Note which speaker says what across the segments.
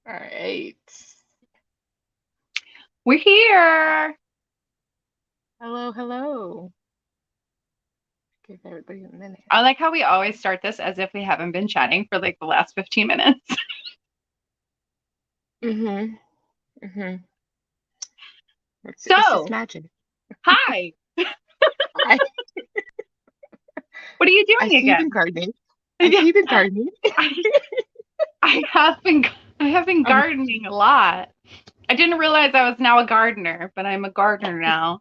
Speaker 1: All right.
Speaker 2: We're here.
Speaker 1: Hello, hello. Give everybody a minute.
Speaker 2: I like how we always start this as if we haven't been chatting for like the last 15 minutes.
Speaker 1: Mm-hmm. Mm-hmm. It's just
Speaker 2: So,
Speaker 1: magic.
Speaker 2: hi.
Speaker 1: I
Speaker 2: What are you
Speaker 1: I
Speaker 2: doing
Speaker 1: see you've been
Speaker 2: again?
Speaker 1: gardening. I
Speaker 2: Yeah,
Speaker 1: see you've been gardening.
Speaker 2: I, I have been I have been
Speaker 1: Um,
Speaker 2: gardening a lot. I didn't realize I was now a gardener, but I'm a gardener now.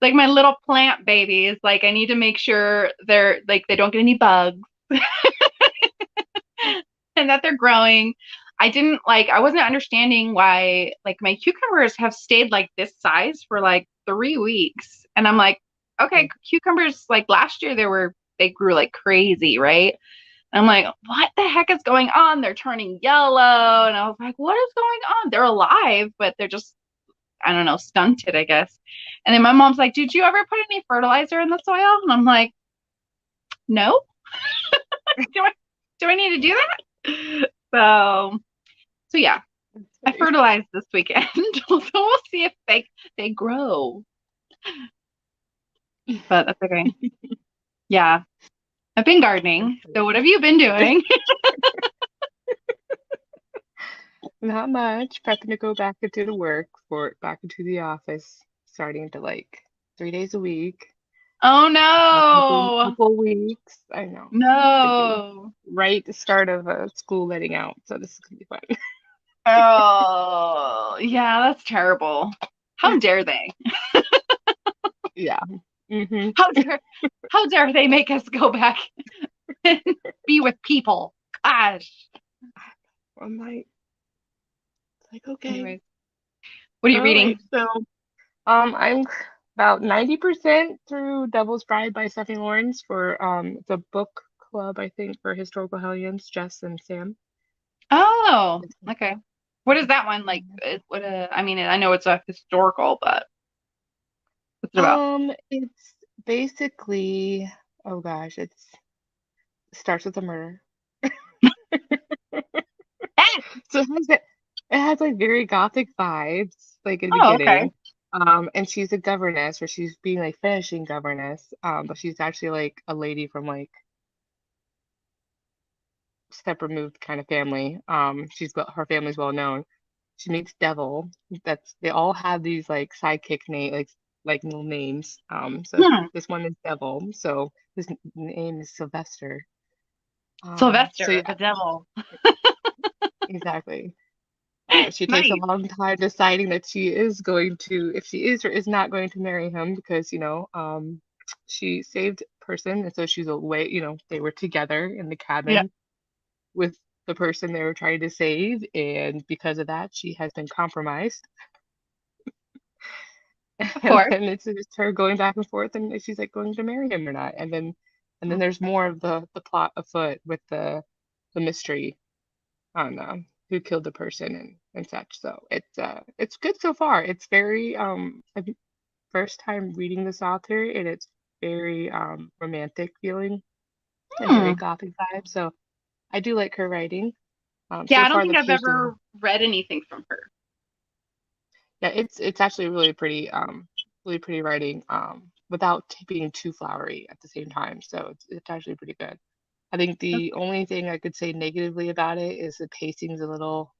Speaker 2: Like my little plant babies, like I need to make sure they're like they don't get any bugs and that they're growing. I wasn't understanding why like my cucumbers have stayed like this size for like 3 weeks. And I'm like, okay, cucumbers like last year they grew like crazy, right? And I'm like, what the heck is going on? They're turning yellow. And I was like, what is going on? They're alive, but they're just, I don't know, stunted, I guess. And then my mom's like, did you ever put any fertilizer in the soil? And I'm like, no. do I do I need to do that? So yeah,
Speaker 1: That's
Speaker 2: I
Speaker 1: funny.
Speaker 2: fertilized this weekend. So we'll see if they grow. But that's okay. Yeah. I've been
Speaker 1: That's
Speaker 2: gardening. So
Speaker 1: funny.
Speaker 2: what have you been doing?
Speaker 1: Not much. Prepping to go back into the back into the office, starting to like 3 days a week.
Speaker 2: Oh
Speaker 1: A
Speaker 2: no.
Speaker 1: couple weeks. I know. It's gonna be
Speaker 2: No.
Speaker 1: right at the start of school letting out, so this is gonna be
Speaker 2: Oh, yeah, that's terrible. How
Speaker 1: fun.
Speaker 2: dare they?
Speaker 1: Yeah. Hmm.
Speaker 2: How dare how dare they make us go back and be with people? Gosh.
Speaker 1: I'm like, okay.
Speaker 2: Anyways, what are you
Speaker 1: All right.
Speaker 2: reading?
Speaker 1: So, I'm about 90% through Devil's Bride by Stephanie Lawrence for the book club, I think, for historical hellions, Jess and Sam.
Speaker 2: Oh, okay. What is that one like? What I mean, I know it's a historical, but what's it about?
Speaker 1: It's basically, oh gosh, it starts with a murder.
Speaker 2: Eh!
Speaker 1: So it has like very gothic vibes, like in the
Speaker 2: Oh, okay.
Speaker 1: beginning. And she's a governess, or she's being like finishing governess. But she's actually like a lady from like step removed kind of family. Her family's well known. She meets Devil. They all have these like sidekick like little names. So
Speaker 2: Hmm.
Speaker 1: this one is Devil. So his name is Sylvester. So
Speaker 2: Sylvester,
Speaker 1: yeah,
Speaker 2: the devil.
Speaker 1: exactly. She takes a
Speaker 2: Nice.
Speaker 1: long time deciding that she is going to, if she is or is not going to marry him because, she saved a person. And so she's away, they were together in the
Speaker 2: Yeah,
Speaker 1: cabin with the person they were trying to save. And because of that, she has been compromised.
Speaker 2: of
Speaker 1: And
Speaker 2: course.
Speaker 1: then it's just her going back and forth and if she's like going to marry him or not. And then there's more of the plot afoot with the mystery on who killed the person and such. So it's good so far. It's very I think first time reading this author and it's very romantic feeling and very
Speaker 2: Hmm.
Speaker 1: gothic vibe. So I do like her writing.
Speaker 2: Yeah,
Speaker 1: So
Speaker 2: I don't
Speaker 1: far the
Speaker 2: think I've
Speaker 1: pacing,
Speaker 2: ever read anything from her.
Speaker 1: yeah, it's actually really pretty writing without being too flowery at the same time. So it's actually pretty good. I think the only thing I could say negatively about it is the pacing's a little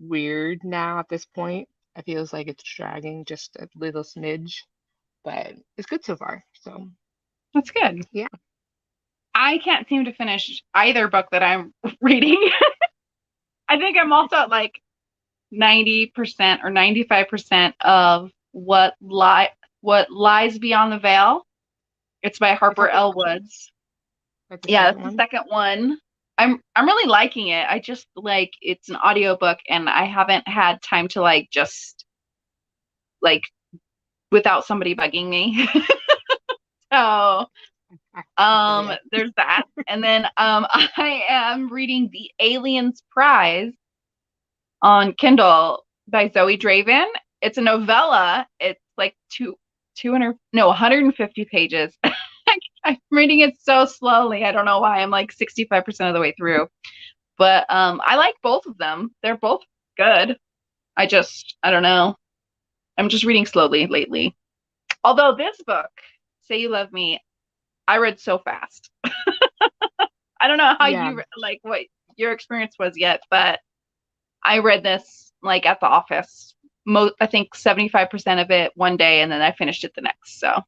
Speaker 1: weird now at this point. It feels like it's dragging just a little smidge, but it's good so far. So
Speaker 2: That's good.
Speaker 1: yeah.
Speaker 2: I can't seem to finish either book that I'm reading. I think I'm also at like 90% or 95% of what lies beyond the veil. It's by
Speaker 1: Is
Speaker 2: Harper
Speaker 1: that the
Speaker 2: L.
Speaker 1: second?
Speaker 2: Woods.
Speaker 1: That's the
Speaker 2: Yeah,
Speaker 1: second
Speaker 2: that's the
Speaker 1: one?
Speaker 2: second one. I'm really liking it. I just like it's an audiobook and I haven't had time to like just like without somebody bugging me. So
Speaker 1: I feel ya.
Speaker 2: there's that. And then I am reading The Alien's Prize on Kindle by Zoe Draven. It's a novella. It's like 200, no, 150 pages. I'm reading it so slowly. I don't know why. I'm like 65% of the way through. But I like both of them. They're both good. I don't know. I'm just reading slowly lately. Although this book, Say You Love Me, I read so fast. I don't know how
Speaker 1: Yeah,
Speaker 2: you like what your experience was yet, but I read this like at the office. I think 75% of it one day, and then I finished it the next. So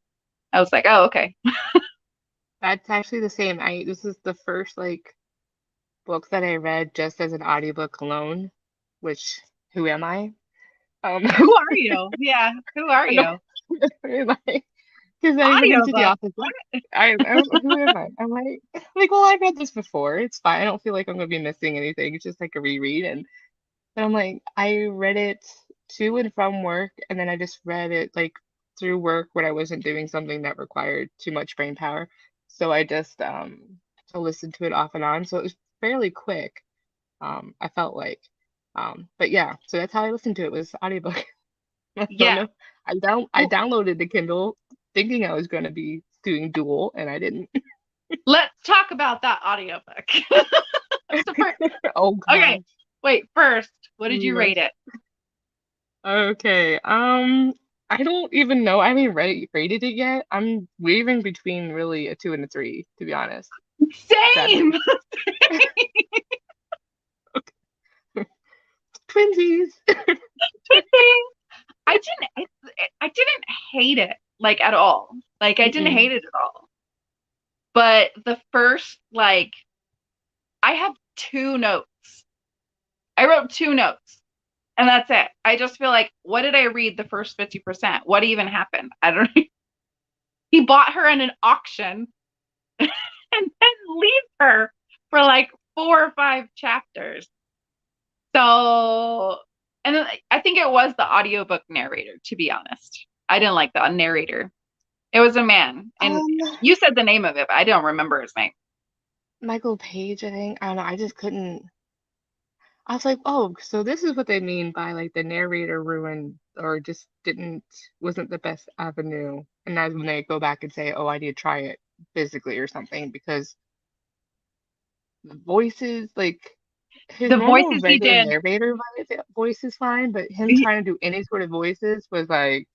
Speaker 2: I was like, oh, okay.
Speaker 1: that's actually the same. I This is the first like book that I read just as an audiobook alone, which who am I?
Speaker 2: Who are you? Yeah, who are
Speaker 1: I know
Speaker 2: you?
Speaker 1: who am I? Because I went into the
Speaker 2: Audiobook.
Speaker 1: office like I'm who am I? I'm like well I've read this before. It's fine. I don't feel like I'm gonna be missing anything. It's just like a reread and but I'm like I read it to and from work and then I just read it like through work when I wasn't doing something that required too much brain power. So I just listened to it off and on. So it was fairly quick. I felt like. But yeah, so that's how I listened to it was audiobook. I don't
Speaker 2: Yeah.
Speaker 1: know. I
Speaker 2: Well,
Speaker 1: downloaded the Kindle thinking I was going to be doing dual, and I didn't.
Speaker 2: let's talk about that audiobook. So
Speaker 1: Oh
Speaker 2: okay,
Speaker 1: gosh.
Speaker 2: wait, first, what did you
Speaker 1: Yes.
Speaker 2: rate it?
Speaker 1: Okay. I don't even know. I haven't rated it yet. I'm wavering between really a 2 and a 3, to be honest.
Speaker 2: Same.
Speaker 1: Sadly. Twinsies.
Speaker 2: I didn't hate it like at all. Like I didn't
Speaker 1: Mm-mm.
Speaker 2: hate it at all. But the first like I have two notes. I wrote two notes and that's it. I just feel like what did I read the first 50%? What even happened? I don't know. He bought her in an auction and then leave her for like 4 or 5 chapters. So, and then I think it was the audiobook narrator, to be honest. I didn't like the narrator. It was a man. And
Speaker 1: Um,
Speaker 2: you said the name of it, but I don't remember his name.
Speaker 1: Michael Page, I think. I don't know. I just couldn't. I was like, oh, so this is what they mean by like the narrator ruined or just wasn't the best avenue. And that's when they go back and say, oh, I need to try it physically or something because the voices, like his
Speaker 2: The
Speaker 1: normal
Speaker 2: voices he
Speaker 1: regular
Speaker 2: did.
Speaker 1: narrator voice is fine, but him trying to do any sort of voices was like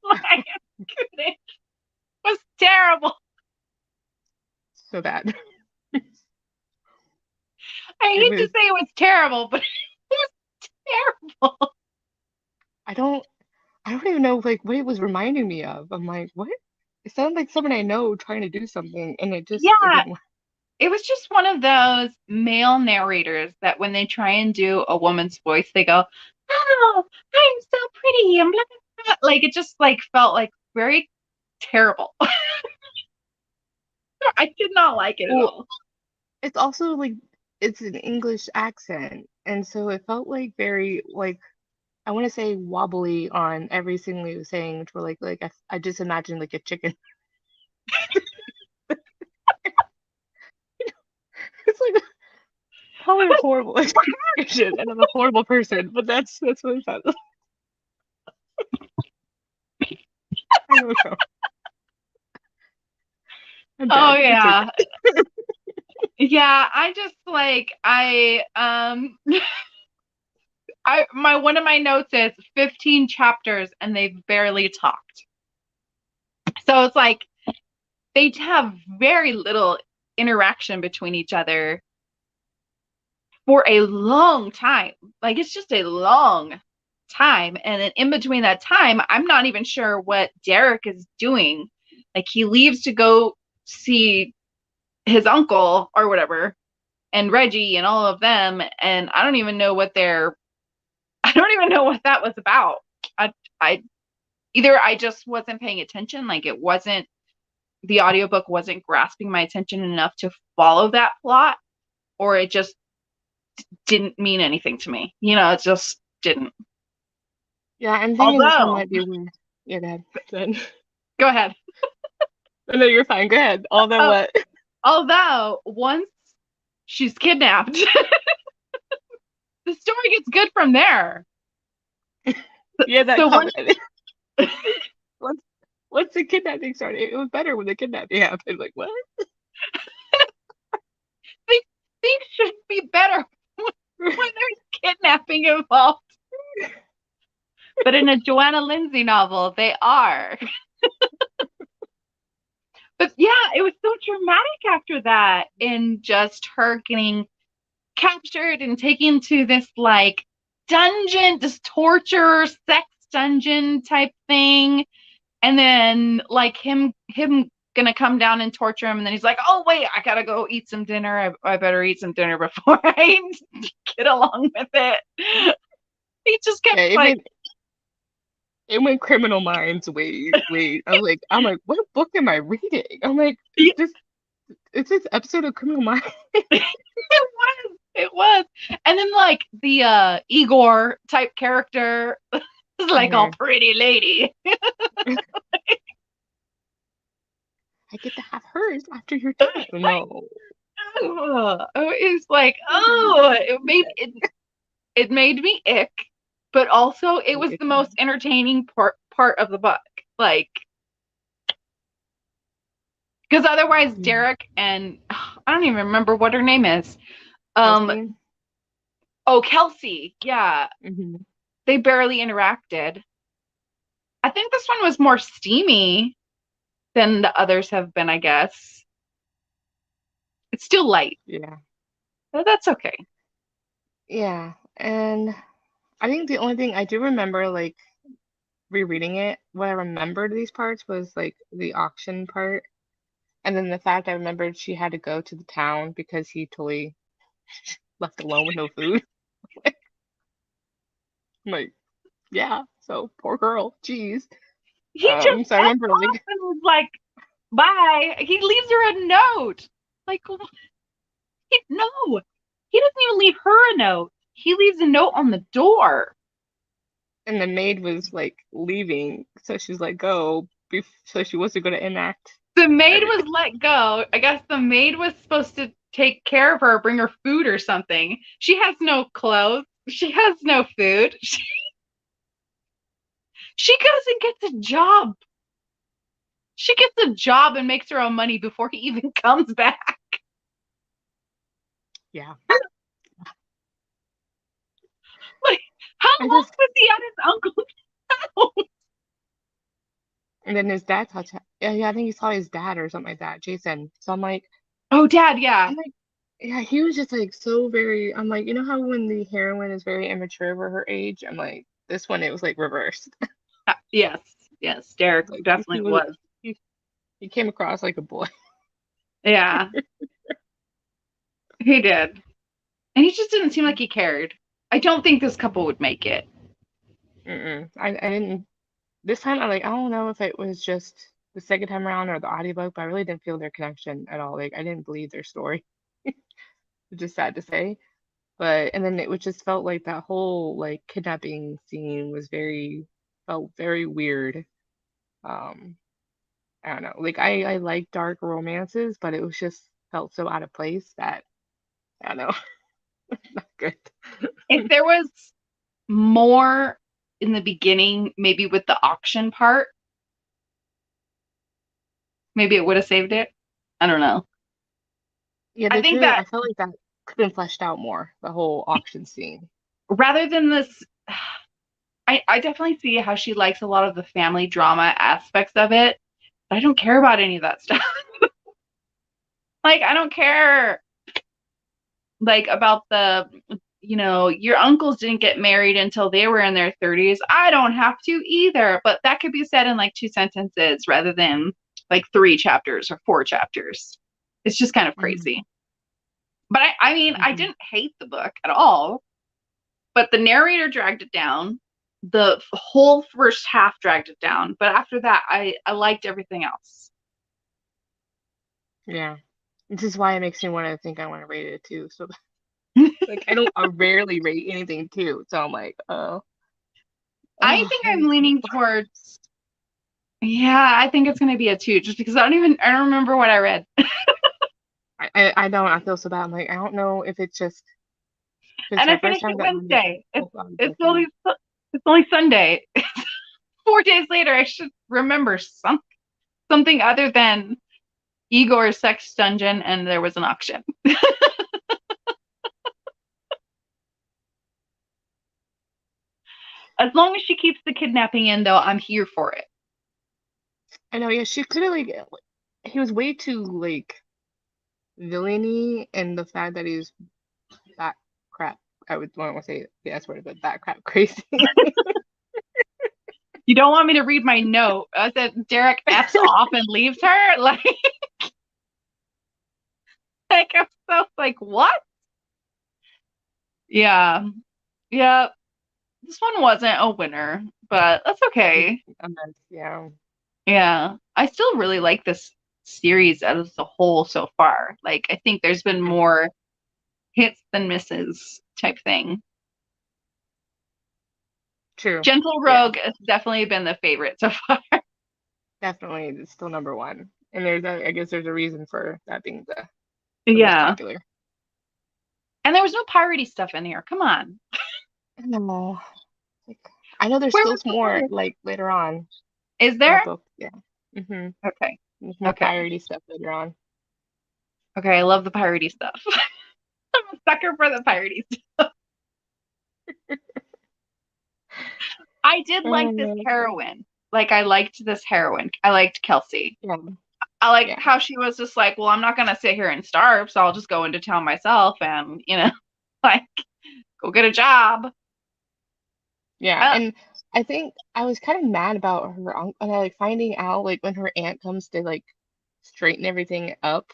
Speaker 2: Like, it was terrible.
Speaker 1: so bad.
Speaker 2: I
Speaker 1: It
Speaker 2: hate to
Speaker 1: was,
Speaker 2: say it was terrible, but it was terrible.
Speaker 1: I don't, I don't even know like what it was reminding me of. I'm like, what? It sounded like someone I know trying to do something, and it
Speaker 2: Yeah,
Speaker 1: didn't work.
Speaker 2: it was just one of those male narrators that when they try and do a woman's voice, they go, "Oh, I'm so pretty," and blah, blah, blah. Like it just like felt like very terrible. I did not like it at
Speaker 1: Well,
Speaker 2: all.
Speaker 1: it's also like it's an English accent, and so it felt like very like I want to say wobbly on every single he was saying, which were I just imagined like a chicken. It's like probably a horrible description, and I'm a horrible person, but that's what it felt like. I don't know. I'm
Speaker 2: Oh
Speaker 1: bad. It's okay.
Speaker 2: yeah. Yeah, I just like I my one of my notes is 15 chapters and they've barely talked. So it's like they have very little interaction between each other for a long time. Like it's just a long time. And then in between that time, I'm not even sure what Derek is doing. Like he leaves to go see his uncle or whatever and Reggie and all of them. And I don't even know what they're, I don't even know what that was about. I either I just wasn't paying attention, like it wasn't, the audiobook wasn't grasping my attention enough to follow that plot, or it just didn't mean anything to me. It just didn't.
Speaker 1: Yeah, I'm thinking this one
Speaker 2: Although,
Speaker 1: might be weird. Yeah, go ahead. Then
Speaker 2: go ahead.
Speaker 1: no, you're fine. Go ahead. Although
Speaker 2: Oh,
Speaker 1: what?
Speaker 2: although once she's kidnapped, the story gets good from there.
Speaker 1: Yeah, that
Speaker 2: So once,
Speaker 1: comment. Once once the kidnapping started, it was better when the kidnapping happened. Like what?
Speaker 2: being involved. But in a Johanna Lindsey novel, they are. But yeah, it was so dramatic after that, in just her getting captured and taken to this like dungeon, this torture sex dungeon type thing, and then like him gonna come down and torture him, and then he's like, oh wait, I gotta go eat some dinner. I better eat some dinner before I get along with it. He just kept
Speaker 1: Yeah,
Speaker 2: like,
Speaker 1: it went Criminal Minds way. I'm like, what book am I reading? I'm like,
Speaker 2: it
Speaker 1: it's this episode of Criminal Minds.
Speaker 2: was, and then like the Igor type character is like all
Speaker 1: Mhm.
Speaker 2: pretty lady.
Speaker 1: I get to have hers after you're done. No.
Speaker 2: It's like, oh, it made me ick, but also it was the most entertaining part of the book. Like, because otherwise
Speaker 1: Yeah.
Speaker 2: Derek and I don't even remember what her name is. Um,
Speaker 1: Kelsey?
Speaker 2: oh, Kelsey, yeah,
Speaker 1: Hmm.
Speaker 2: they barely interacted. I think this one was more steamy than the others have been, I guess. It's still light,
Speaker 1: Yeah.
Speaker 2: but that's okay.
Speaker 1: Yeah. And I think the only thing I do remember, like, rereading it, what I remembered these parts was like the auction part. And then the fact I remembered she had to go to the town because he totally left alone with no food. I'm like, yeah, so poor girl. Jeez.
Speaker 2: He just
Speaker 1: So I
Speaker 2: F
Speaker 1: remember
Speaker 2: off
Speaker 1: like
Speaker 2: and was like, bye. He leaves her a note. Like, no, he doesn't even leave her a note. He leaves a note on the door.
Speaker 1: and the maid was like leaving, so she's like, go. So she wasn't going to enact
Speaker 2: The maid was
Speaker 1: everything.
Speaker 2: let go. I guess the maid was supposed to take care of her, bring her food or something. She has no clothes. She has no food. She goes and gets a job. She gets a job and makes her own money before he even comes back.
Speaker 1: Yeah.
Speaker 2: Like, how
Speaker 1: I
Speaker 2: long
Speaker 1: just
Speaker 2: was he at his uncle's house?
Speaker 1: And then his dad touched. Yeah, I think he saw his dad or something like that, Jason. So
Speaker 2: Oh, Dad, yeah.
Speaker 1: I'm like, yeah, he was just like so very. I'm like, you know how when the heroine is very immature for her age, I'm like, this one it was like reversed.
Speaker 2: Yes, yes. Derek
Speaker 1: Like he
Speaker 2: definitely
Speaker 1: was,
Speaker 2: was.
Speaker 1: he he came across like a boy.
Speaker 2: Yeah, he did. And he just didn't seem like he cared. I don't think this couple would make it.
Speaker 1: Mm-mm. I didn't. This time I don't know if it was just the second time around or the audiobook, but I really didn't feel their connection at all. Like I didn't believe their story. It's just sad to say. But and then it was just felt like that whole like kidnapping scene was very felt very weird. Um, I don't know. Like I like dark romances, but it was just felt so out of place that I don't know, not good.
Speaker 2: If there was more in the beginning, maybe with the auction part, maybe it would have saved it. I don't know.
Speaker 1: Yeah,
Speaker 2: I
Speaker 1: they
Speaker 2: think
Speaker 1: could.
Speaker 2: that
Speaker 1: I felt like that could have been fleshed out more. The whole auction scene.
Speaker 2: rather than this, I definitely see how she likes a lot of the family drama aspects of it. But I don't care about any of that stuff. Like, I don't care like about the your uncles didn't get married until they were in their 30s. I don't have to either, but that could be said in like two sentences rather than like three chapters or four chapters. It's just kind of
Speaker 1: Hmm.
Speaker 2: crazy. But I mean, I
Speaker 1: Hmm.
Speaker 2: didn't hate the book at all, but the narrator dragged it down. The whole first half dragged it down, but after that I liked everything else.
Speaker 1: Yeah, this is why it makes me want to think I want to rate it too. So like I rarely rate anything too. So I'm like,
Speaker 2: I
Speaker 1: oh,
Speaker 2: think
Speaker 1: let me
Speaker 2: I'm
Speaker 1: see.
Speaker 2: leaning towards, yeah, I think it's going to be a 2 just because I don't remember what I read.
Speaker 1: I don't. I feel so bad. I'm like, I don't know if it's just because
Speaker 2: And
Speaker 1: my
Speaker 2: I
Speaker 1: first
Speaker 2: finished
Speaker 1: time
Speaker 2: it
Speaker 1: got on
Speaker 2: Wednesday.
Speaker 1: both on
Speaker 2: It's
Speaker 1: book. Yeah.
Speaker 2: only Sunday. 4 days later, I should remember something other than Igor's sex dungeon and there was an auction. As long as she keeps the kidnapping in, though, I'm here for it.
Speaker 1: I know, yeah, she could have he was way too like villainy in the fact that he's that crap. I would want to say the S word, but that crap crazy.
Speaker 2: You don't want me to read my note that Derek F's off and leaves her? I'm so like, what? Yeah. Yeah. This one wasn't a winner, but that's okay.
Speaker 1: Yeah,
Speaker 2: Yeah. I still really like this series as a whole so far. Like, I think there's been
Speaker 1: mhm,
Speaker 2: more hits than misses type thing.
Speaker 1: true.
Speaker 2: Gentle
Speaker 1: Yeah,
Speaker 2: Rogue has definitely been the favorite so far.
Speaker 1: definitely, it's still number one. And I guess there's a reason for that being the most
Speaker 2: Yeah.
Speaker 1: popular.
Speaker 2: And there was no piratey stuff in here. Come on.
Speaker 1: No, like, I know there's
Speaker 2: Where
Speaker 1: still
Speaker 2: was the
Speaker 1: more
Speaker 2: pirate?
Speaker 1: like later on
Speaker 2: Is
Speaker 1: in the
Speaker 2: there?
Speaker 1: book. Yeah.
Speaker 2: Okay.
Speaker 1: There's more
Speaker 2: Okay.
Speaker 1: piratey stuff later on.
Speaker 2: Okay. I love the piratey stuff. I'm a sucker for the piratey stuff. I did like
Speaker 1: Oh
Speaker 2: this
Speaker 1: man.
Speaker 2: heroine. Like, I liked this heroine. I liked Kelsey.
Speaker 1: Yeah,
Speaker 2: I liked
Speaker 1: yeah,
Speaker 2: how she was just like, well, I'm not going to sit here and starve, so I'll just go into town myself and, like, go get a job.
Speaker 1: yeah.
Speaker 2: Uh,
Speaker 1: And I think I was kind of mad about her uncle, like finding out like when her aunt comes to like straighten everything up.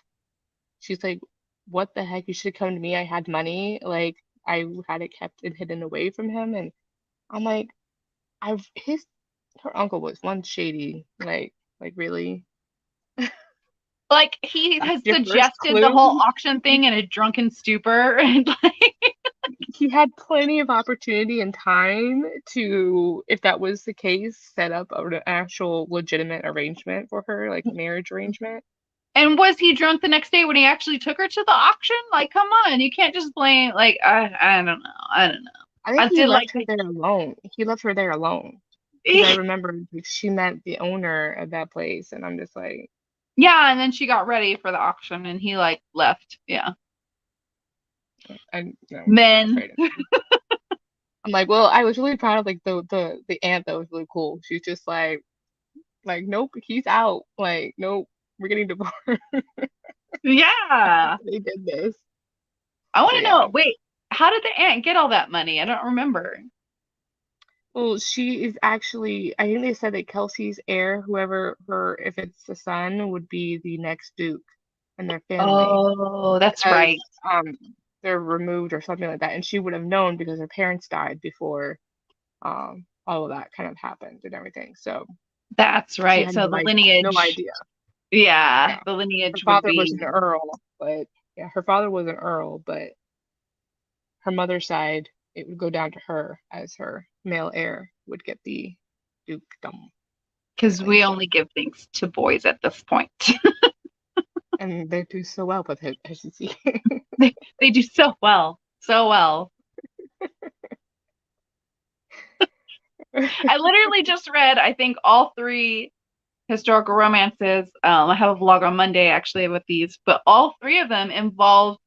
Speaker 1: She's like, "What the heck? You should come to me. I had money. Like I had it kept and hidden away from him." And I'm like, I've his her uncle was one shady. Like really?
Speaker 2: like, he
Speaker 1: That's
Speaker 2: has
Speaker 1: your first
Speaker 2: suggested the whole
Speaker 1: clue?
Speaker 2: auction thing in a drunken stupor. And, like,
Speaker 1: He had plenty of opportunity and time to, if that was the case, set up an actual legitimate arrangement for her, like a marriage arrangement.
Speaker 2: and was he drunk the next day when he actually took her to the auction? Like, come on. You can't just blame, like, I don't know. I don't know.
Speaker 1: I think
Speaker 2: I
Speaker 1: he
Speaker 2: did like
Speaker 1: left her there alone. He left her there alone because I remember like, she met the owner of that place, and I'm just like,
Speaker 2: yeah, and then she got ready for the auction and he like left. Yeah.
Speaker 1: I'm
Speaker 2: Men.
Speaker 1: afraid of him. I'm like, well, I was really proud of like the aunt that was really cool. She's just like nope, he's out. Like nope, we're getting divorced.
Speaker 2: Yeah.
Speaker 1: They did this.
Speaker 2: I want
Speaker 1: So
Speaker 2: to
Speaker 1: yeah.
Speaker 2: know, wait, how did the aunt get all that money? I don't remember.
Speaker 1: Well, she is actually, I think they said that Kelsey's heir, whoever her, if it's a son, would be the next Duke in their family
Speaker 2: Oh, that's
Speaker 1: because
Speaker 2: right.
Speaker 1: um they're removed or something like that. And she would have known because her parents died before all of that kind of happened and everything. So
Speaker 2: That's
Speaker 1: she
Speaker 2: right.
Speaker 1: had
Speaker 2: So the
Speaker 1: no
Speaker 2: lineage,
Speaker 1: idea.
Speaker 2: yeah,
Speaker 1: Yeah.
Speaker 2: the
Speaker 1: Her
Speaker 2: lineage would
Speaker 1: father was an
Speaker 2: be
Speaker 1: earl, but yeah, her father was an earl, but her mother's side, it would go down to her as her male heir would get the dukedom kind of
Speaker 2: because
Speaker 1: thing.
Speaker 2: we
Speaker 1: So
Speaker 2: only give things to boys at this point.
Speaker 1: and they do so well with it, as you see.
Speaker 2: They do so well. So well. I literally just read, I think, all three historical romances. I have a vlog on Monday actually with these, but all three of them involve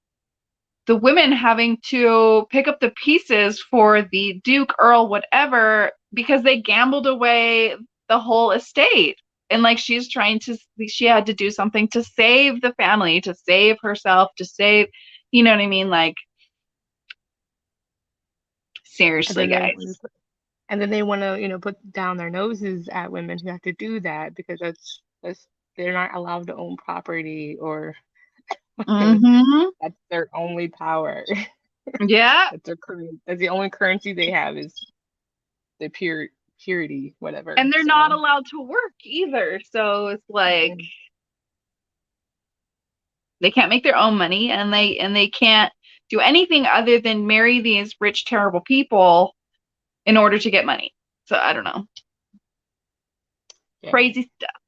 Speaker 2: the women having to pick up the pieces for the Duke, Earl, whatever, because they gambled away the whole estate. And like she had to do something to save the family, to save herself, to save, you know what I mean? Like,
Speaker 1: and
Speaker 2: seriously,
Speaker 1: then they want to
Speaker 2: guys.
Speaker 1: put, and then they want to, put down their noses at women who have to do that because that's they're not allowed to own property or like,
Speaker 2: Mm-hmm.
Speaker 1: that's their only power.
Speaker 2: Yeah.
Speaker 1: That's the only currency they have is the purity,
Speaker 2: And
Speaker 1: whatever.
Speaker 2: they're not
Speaker 1: So
Speaker 2: allowed to work either. So it's like
Speaker 1: mm,
Speaker 2: they can't make their own money and they can't do anything other than marry these rich, terrible people in order to get money. So I don't know.
Speaker 1: yeah.
Speaker 2: Crazy stuff.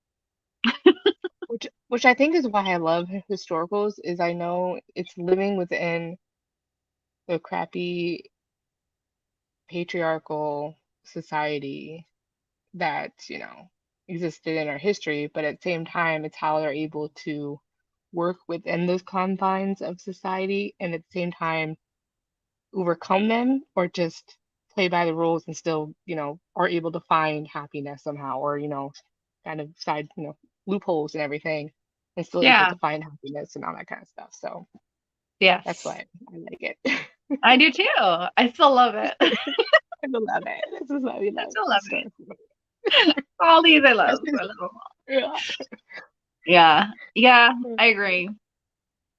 Speaker 1: Which I think is why I love historicals is I know it's living within the crappy patriarchal society that, existed in our history, but at the same time, it's how they're able to work within those confines of society and at the same time overcome them or just play by the rules and still, are able to find happiness somehow, or, kind of side, loopholes and everything, and still able
Speaker 2: Yeah.
Speaker 1: to find happiness and all that kind of stuff. So that's
Speaker 2: Yes.
Speaker 1: why I like it.
Speaker 2: I do too. I still love it. I
Speaker 1: I love it. This is why we love
Speaker 2: still love it.
Speaker 1: historical.
Speaker 2: All these I love.
Speaker 1: Especially,
Speaker 2: I love them all.
Speaker 1: yeah.
Speaker 2: Yeah. Yeah, I agree.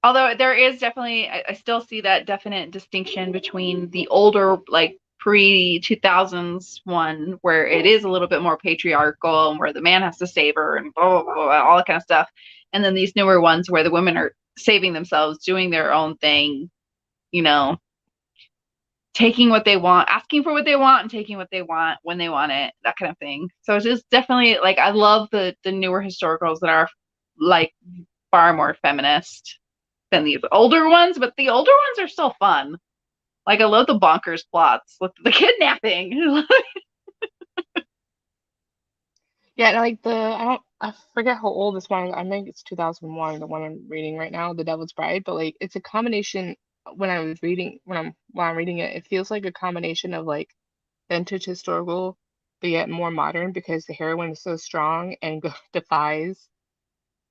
Speaker 2: Although there is definitely, I still see that definite distinction between the older, like pre 2000s one, where it is a little bit more patriarchal and where the man has to save her and blah, blah, blah, all that kind of stuff. And then these newer ones where the women are saving themselves, doing their own thing, you know, taking what they want, asking for what they want, and taking what they want when they want it, that kind of thing. So it's just definitely like I love the newer historicals that are like far more feminist than these older ones, but the older ones are still fun. Like I love the bonkers plots with the kidnapping.
Speaker 1: Yeah, and like I forget how old this one is. I think it's 2001, the one I'm reading right now, The Devil's Bride, but like it's a combination when I'm reading it, it feels like a combination of like vintage historical but yet more modern because the heroine is so strong and defies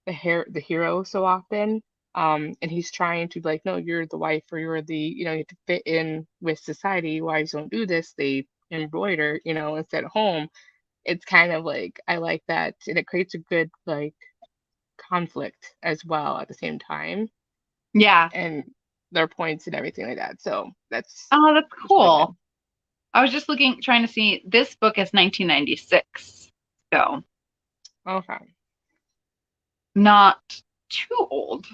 Speaker 1: the hero so often. And he's trying to like, no, you're the wife, or you're you have to fit in with society. Wives don't do this. They embroider, instead at home. It's kind of like I like that, and it creates a good like conflict as well at the same time,
Speaker 2: Yeah.
Speaker 1: and their points and everything like that. So
Speaker 2: Oh, that's
Speaker 1: that's really
Speaker 2: cool.
Speaker 1: good.
Speaker 2: I was just looking, trying to see. This book is 1996, so
Speaker 1: Okay.
Speaker 2: not too old.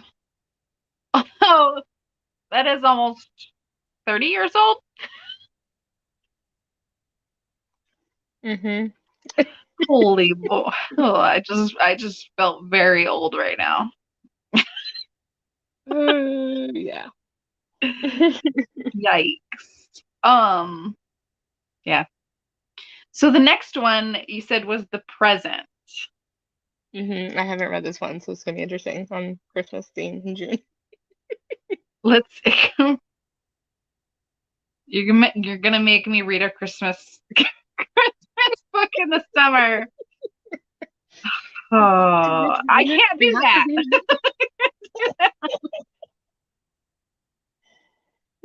Speaker 2: Oh, that is almost 30 years old.
Speaker 1: Mm-hmm.
Speaker 2: Holy boy. Oh, I just felt very old right now.
Speaker 1: Yeah.
Speaker 2: Yikes. Yeah. So the next one you said was The Present.
Speaker 1: I haven't read this one, so it's gonna be interesting on Christmas theme in June.
Speaker 2: Let's you're gonna make me read a Christmas Christmas book in the summer. Oh, I can't
Speaker 1: We
Speaker 2: do
Speaker 1: have to
Speaker 2: that.
Speaker 1: be.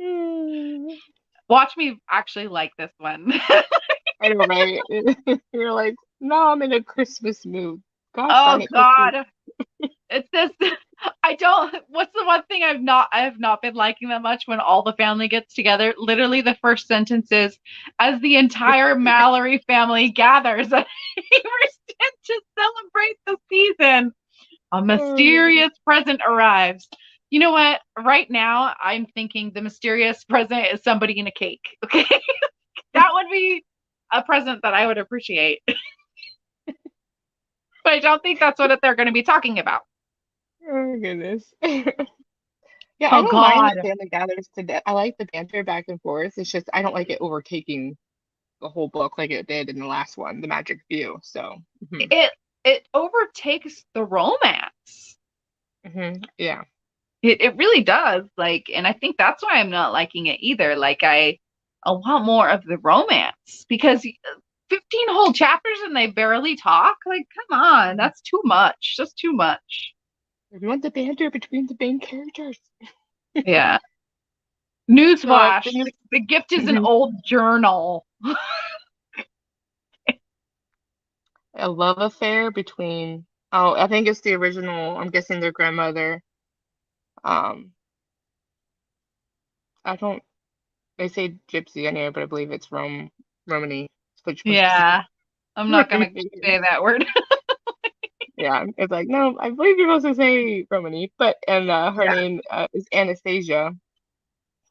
Speaker 1: Hmm.
Speaker 2: Watch me actually like this one.
Speaker 1: I know, right? You're like, no, I'm in a Christmas mood. Gosh
Speaker 2: Oh
Speaker 1: darn it, let's do.
Speaker 2: God. It's this. I don't. What's the one thing I have not been liking that much when all the family gets together? Literally, the first sentence is, "As the entire Mallory family gathers at Haverstead to celebrate the season, a
Speaker 1: Oh,
Speaker 2: mysterious present arrives." You know what? Right now, I'm thinking the mysterious present is somebody in a cake. Okay, that would be a present that I would appreciate. But I don't think that's what they're going to be talking about.
Speaker 1: oh my goodness. Yeah, I
Speaker 2: Oh
Speaker 1: don't mind
Speaker 2: God.
Speaker 1: the family gathers to death. I like the banter back and forth. It's just I don't like it overtaking the whole book like it did in the last one, The Magic View. So,
Speaker 2: It overtakes the romance.
Speaker 1: yeah.
Speaker 2: It really does. Like, and I think that's why I'm not liking it either. Like I want more of the romance because 15 whole chapters and they barely talk. Like, come on,
Speaker 1: Mhm.
Speaker 2: that's too much. Just too much.
Speaker 1: If you want the banter between the main characters.
Speaker 2: Yeah.
Speaker 1: The
Speaker 2: Newsflash.
Speaker 1: thing is,
Speaker 2: The gift is an
Speaker 1: mhm,
Speaker 2: old journal.
Speaker 1: a love affair between, oh, I think it's the original, I'm guessing their grandmother. Um, I don't, they say gypsy anyway, but I believe it's Romany, which was
Speaker 2: Yeah. I'm not gonna
Speaker 1: Romany.
Speaker 2: say that word.
Speaker 1: Yeah, it's like, no, I believe you're supposed to say Romany, but, and her
Speaker 2: Yeah.
Speaker 1: name is Anastasia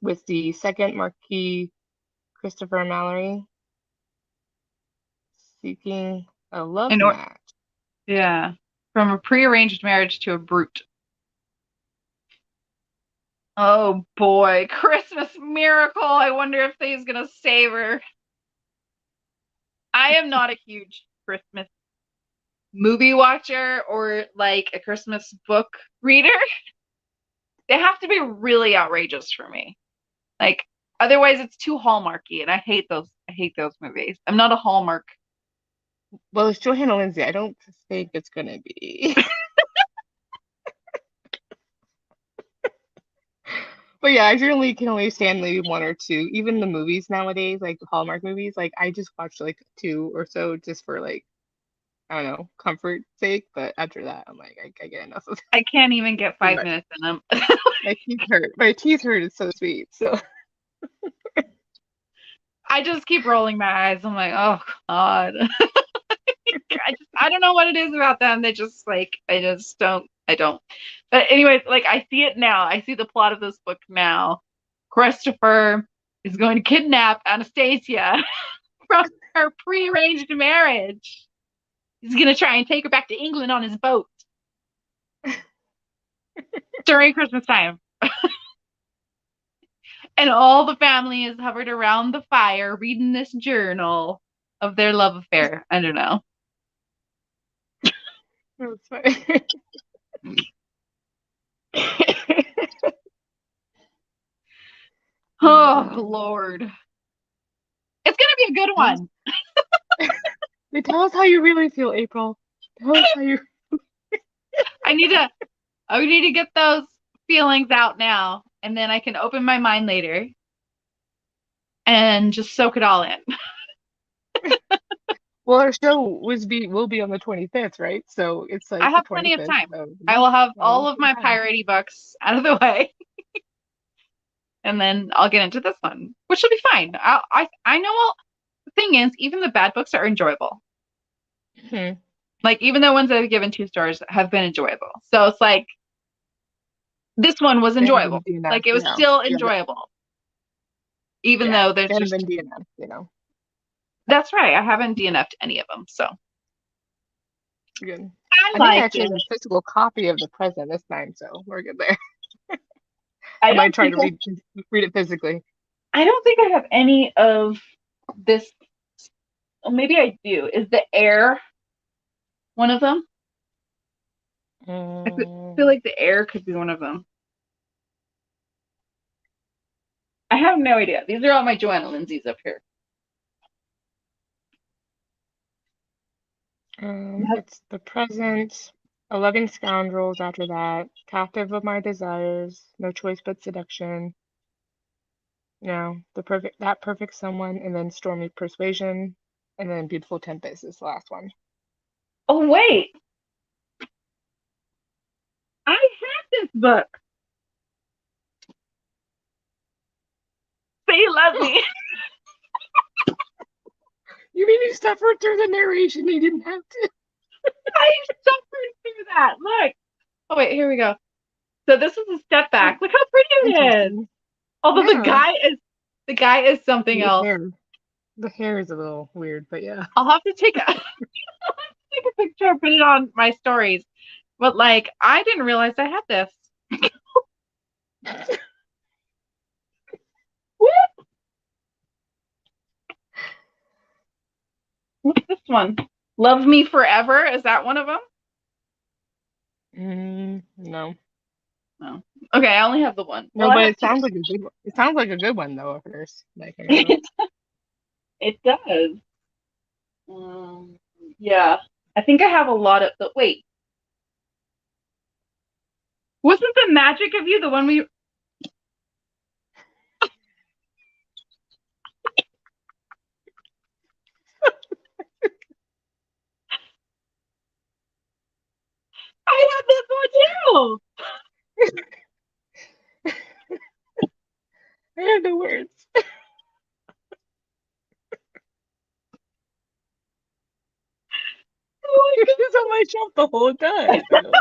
Speaker 1: with the second Marquis Christopher Mallory seeking a love
Speaker 2: In or
Speaker 1: match.
Speaker 2: Yeah. From a prearranged marriage to a brute. Oh boy, Christmas miracle. I wonder if he's gonna save her. I am not a huge Christmas movie watcher or like a Christmas book reader. They have to be really outrageous for me. Like otherwise it's too hallmarky and I hate those movies. I'm not a Hallmark.
Speaker 1: Well, it's Johanna Lindsey. I don't think it's gonna be. But yeah, I generally can only stand maybe one or two. Even the movies nowadays, like the Hallmark movies, like I just watch like two or so just for like, I don't know, comfort sake. But after that, I'm like, I get enough of
Speaker 2: I can't even get
Speaker 1: too
Speaker 2: 5
Speaker 1: much.
Speaker 2: minutes in them.
Speaker 1: My teeth hurt. My teeth hurt. It's so sweet. So
Speaker 2: I just keep rolling my eyes. I'm like, oh God. I don't know what it is about them. They just like I just don't I don't. But anyway, like I see it now. I see the plot of this book now. Christopher is going to kidnap Anastasia from her prearranged marriage. He's gonna try and take her back to England on his boat during Christmas time. And all the family is hovered around the fire reading this journal of their love affair. I don't know.
Speaker 1: that's fine.
Speaker 2: Oh Lord. It's gonna be a good
Speaker 1: Tell us,
Speaker 2: one.
Speaker 1: tell us how you really feel, April. Tell us how you.
Speaker 2: I need to I need to get those feelings out now, and then I can open my mind later and just soak it all in.
Speaker 1: Well, our show will be on the 25th, right? So it's
Speaker 2: I
Speaker 1: like the
Speaker 2: have plenty of
Speaker 1: 25th.
Speaker 2: time.
Speaker 1: So
Speaker 2: I
Speaker 1: yeah,
Speaker 2: will have
Speaker 1: well,
Speaker 2: all
Speaker 1: we'll
Speaker 2: of
Speaker 1: be
Speaker 2: my
Speaker 1: fine.
Speaker 2: piratey books out of the way, and then I'll get into this one, which will be fine. I know. The thing is, even the bad books are enjoyable.
Speaker 1: Hmm.
Speaker 2: Like even the ones that I've given 2 stars have been enjoyable. So it's like this one was
Speaker 1: They
Speaker 2: enjoyable.
Speaker 1: haven't been DNF,
Speaker 2: Like it
Speaker 1: you
Speaker 2: was
Speaker 1: know.
Speaker 2: still
Speaker 1: Yeah,
Speaker 2: enjoyable, even
Speaker 1: yeah,
Speaker 2: though there's
Speaker 1: they haven't
Speaker 2: just
Speaker 1: been DNF, you know.
Speaker 2: that's right. I haven't DNF'd any of them, so
Speaker 1: Good.
Speaker 2: I
Speaker 1: I think I
Speaker 2: like
Speaker 1: actually
Speaker 2: it.
Speaker 1: have a physical copy of the present this time, so we're good there.
Speaker 2: I
Speaker 1: I might
Speaker 2: don't
Speaker 1: try
Speaker 2: think
Speaker 1: to read it physically.
Speaker 2: I don't think I have any of this. Well, maybe I do. Is the air one of them? Feel
Speaker 1: Mm,
Speaker 2: like the air could be one of them. I have no idea. These are all my Johanna Lindsay's up here.
Speaker 1: it's the present. A loving scoundrels after that. Captive of my desires. No choice but seduction. No, that perfect someone, and then stormy persuasion, and then beautiful tempest is the last one.
Speaker 2: Oh wait, I have this book. Say you love me.
Speaker 1: You mean you suffered through the narration? You didn't have to.
Speaker 2: I suffered through that. Look. Oh wait, here we go. So this is a step back. Look how pretty it is.
Speaker 1: Interesting.
Speaker 2: Although
Speaker 1: Yeah.
Speaker 2: the guy is something
Speaker 1: The
Speaker 2: else.
Speaker 1: hair. The hair is a little weird, but yeah.
Speaker 2: I'll have to take a take a picture, put it on my stories. But like, I didn't realize I had this. What's this one? Love Me Forever? Is that one of them?
Speaker 1: No.
Speaker 2: No. Okay, I only have the one. Well,
Speaker 1: No,
Speaker 2: I
Speaker 1: but
Speaker 2: have
Speaker 1: it
Speaker 2: two.
Speaker 1: sounds like a good one. It sounds like a good one though, of hers. Like, I don't know.
Speaker 2: It does. Yeah. I think I have a lot of the. Wait, wasn't the Magic of You the one we? I had this one too.
Speaker 1: I have no words.
Speaker 2: Oh
Speaker 1: It was on my shelf the whole
Speaker 2: my
Speaker 1: time.
Speaker 2: god.
Speaker 1: So.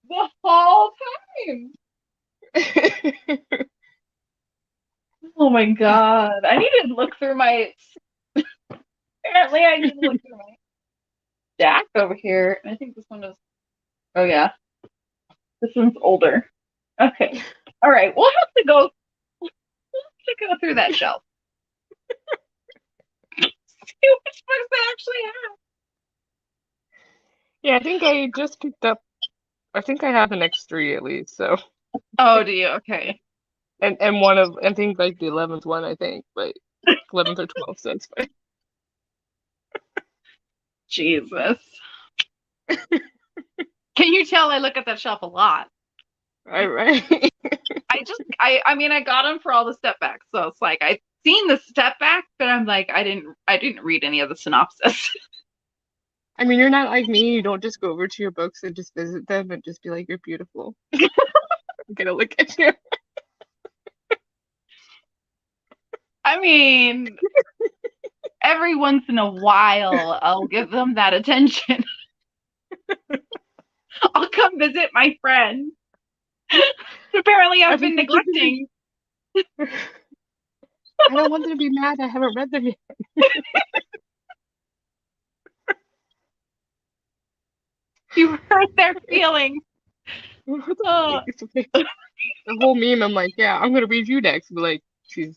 Speaker 2: The whole time. Oh my god. I need to look through my. Apparently, I need to look through my stack over here. I think this one is. Oh yeah, this one's older. Okay. All right. We'll have to go. We'll have to go through that shelf. See which books I actually have.
Speaker 1: Yeah, I think I just picked up. I think I have the next three at least. So,
Speaker 2: Oh, do you? Okay.
Speaker 1: and one of I think like the 11th one. I think, but 11th or 12th, so it's fine.
Speaker 2: Jesus. Can you tell I look at that shelf a lot?
Speaker 1: All right.
Speaker 2: I mean, I got them for all the step backs, so it's like I've seen the step back, but I'm like, I didn't read any of the synopsis.
Speaker 1: I mean, you're not like me. You don't just go over to your books and just visit them and just be like, "You're beautiful." I'm gonna look at you.
Speaker 2: I mean, every once in a while, I'll give them that attention. I'll come visit my friend. Apparently, I've been neglecting.
Speaker 1: I don't want them to be mad. I haven't read them yet.
Speaker 2: You hurt their feelings. Oh.
Speaker 1: It's okay. The whole meme, I'm like, yeah, I'm gonna read you next. But like, she's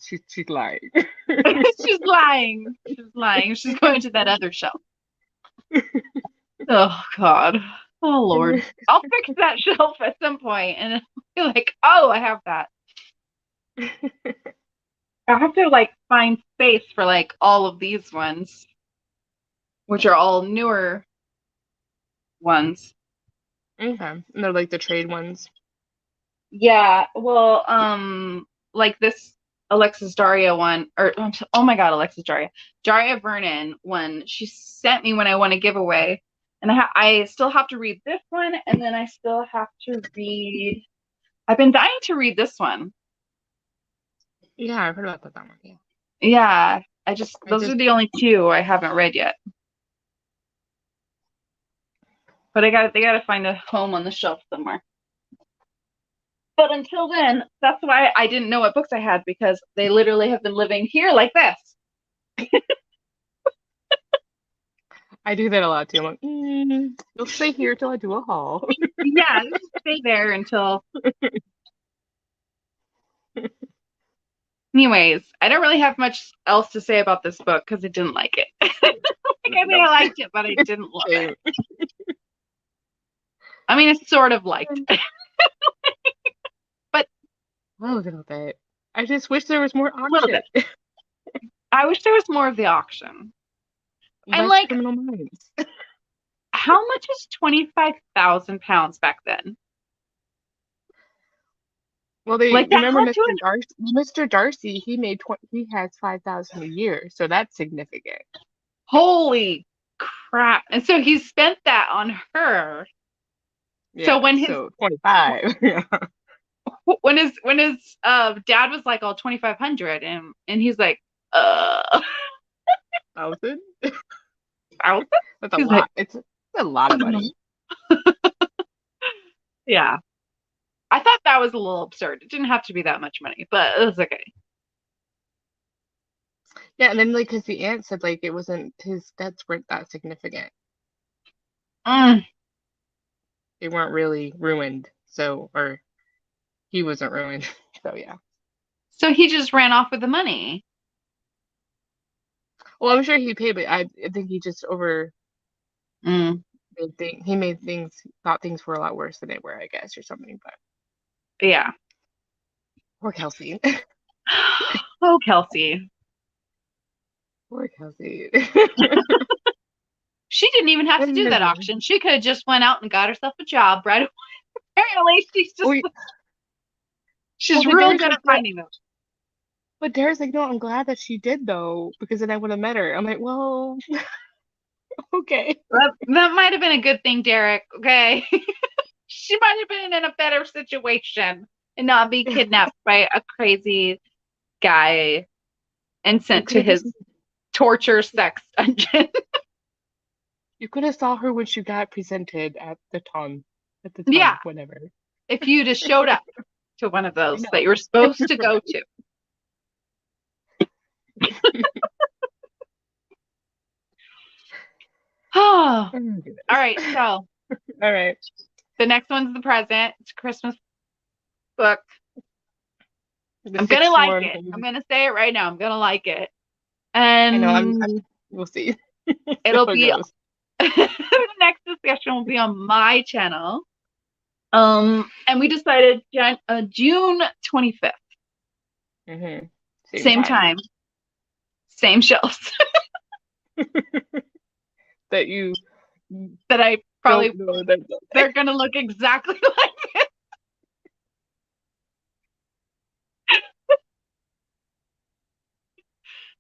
Speaker 1: lying.
Speaker 2: She's lying. She's lying. She's going to that other shelf. Oh God. Oh Lord. I'll fix that shelf at some point and be like, oh, I have that. I have to like find space for like all of these ones, which are all newer ones.
Speaker 1: Okay, and they're like the trade ones.
Speaker 2: Yeah, well, like this Alexis Daria one, or oh my God, Alexis Daria Vernon one. She sent me when I won a giveaway, and I still have to read this one, and then I still have to read. I've been dying to read this one.
Speaker 1: Yeah, I've heard about that one. Yeah.
Speaker 2: Yeah, those are the only two I haven't read yet. But they gotta find a home on the shelf somewhere. But until then, that's why I didn't know what books I had, because they literally have been living here like this.
Speaker 1: I do that a lot too. I'm like, you'll stay here till I do a haul.
Speaker 2: Yeah, just stay there until. Anyways, I don't really have much else to say about this book because I didn't like it. I mean, I liked it, but I didn't love it. I mean, it's sort of liked. But
Speaker 1: a little bit. I just wish there was more auction.
Speaker 2: A little bit. I wish there was more of the auction. And
Speaker 1: like Criminal Minds.
Speaker 2: How much is £25,000 back then?
Speaker 1: Well, they like remember Mr. Darcy. He made he has 5,000 a year, so that's significant.
Speaker 2: Holy crap! And so he spent that on her.
Speaker 1: Yeah, so when his 25,
Speaker 2: when his dad was like, "Oh, 2,500," and he's like,
Speaker 1: thousand.
Speaker 2: That's
Speaker 1: a lot. Like, it's a lot of money.
Speaker 2: Yeah. I thought that was a little absurd. It didn't have to be that much money, but it was okay.
Speaker 1: Yeah, and then like, because the aunt said like it wasn't, his debts weren't that significant. They weren't really ruined, or he wasn't ruined, so yeah.
Speaker 2: So he just ran off with the money.
Speaker 1: Well, I'm sure he paid, but I think he just he made thought things were a lot worse than they were, I guess, or something. But
Speaker 2: yeah.
Speaker 1: Poor Kelsey.
Speaker 2: Oh, Kelsey.
Speaker 1: Poor Kelsey.
Speaker 2: She didn't even have to do that auction. She could have just went out and got herself a job right away. Apparently, she's real good at finding those.
Speaker 1: But Dara's like, no, I'm glad that she did though, because then I would have met her. I'm like, well, okay.
Speaker 2: That might have been a good thing, Derek. Okay. She might have been in a better situation and not be kidnapped by a crazy guy and sent to his torture sex dungeon.
Speaker 1: You could have saw her when she got presented at the time.
Speaker 2: Yeah.
Speaker 1: Whatever.
Speaker 2: If you just showed up to one of those that you were supposed to go to. Oh. All right. So.
Speaker 1: All right.
Speaker 2: The next one's the present. It's a Christmas book. I'm gonna like it. I'm gonna say it right now. I'm gonna like it. And
Speaker 1: I know. We'll see.
Speaker 2: It'll be the next discussion will be on my channel. And we decided June 25th.
Speaker 1: Mm-hmm.
Speaker 2: Same time. same shelves
Speaker 1: that you
Speaker 2: that I
Speaker 1: don't
Speaker 2: probably
Speaker 1: know that.
Speaker 2: they're gonna look exactly like it.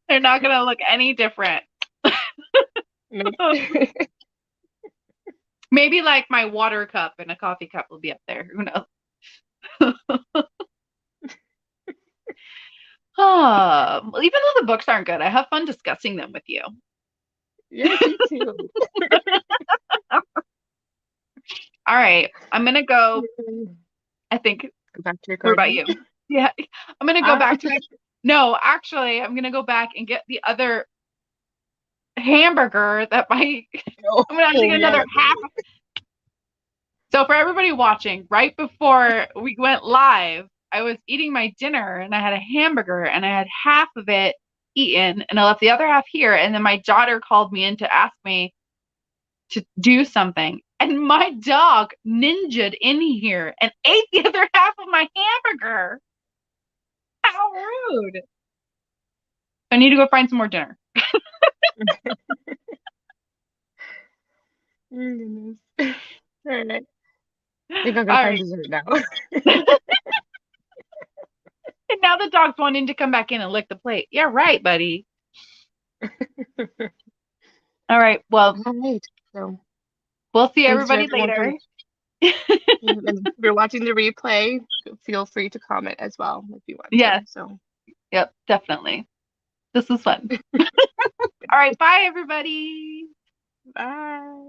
Speaker 2: They're not gonna look any different.
Speaker 1: Nope.
Speaker 2: Maybe like my water cup and a coffee cup will be up there. Who knows? Even though the books aren't good, I have fun discussing them with you.
Speaker 1: Yeah, me too.
Speaker 2: All right, I'm gonna go.
Speaker 1: Go
Speaker 2: I think.
Speaker 1: back to your
Speaker 2: What about
Speaker 1: garden.
Speaker 2: you? Yeah, I'm gonna go
Speaker 1: Uh,
Speaker 2: back to my. No, actually, I'm gonna go back and get the other hamburger that my. I'm gonna actually
Speaker 1: oh
Speaker 2: get
Speaker 1: yeah.
Speaker 2: another half. So for everybody watching, right before we went live, I was eating my dinner and I had a hamburger and I had half of it eaten and I left the other half here. And then my daughter called me in to ask me to do something. And my dog ninja'd in here and ate the other half of my hamburger. How rude. I need to go find some more dinner.
Speaker 1: Goodness. All right. I think I'm gonna
Speaker 2: All
Speaker 1: find
Speaker 2: right.
Speaker 1: dessert now.
Speaker 2: And now the dog's wanting to come back in and lick the plate. Yeah, right, buddy. All right. Well,
Speaker 1: All right. So
Speaker 2: we'll see
Speaker 1: thanks for
Speaker 2: everybody
Speaker 1: everyone for.
Speaker 2: later.
Speaker 1: And if you're watching the replay, feel free to comment as well if you want to.
Speaker 2: Yes.
Speaker 1: So,
Speaker 2: Yep, definitely. This was fun. All right. Bye, everybody.
Speaker 1: bye.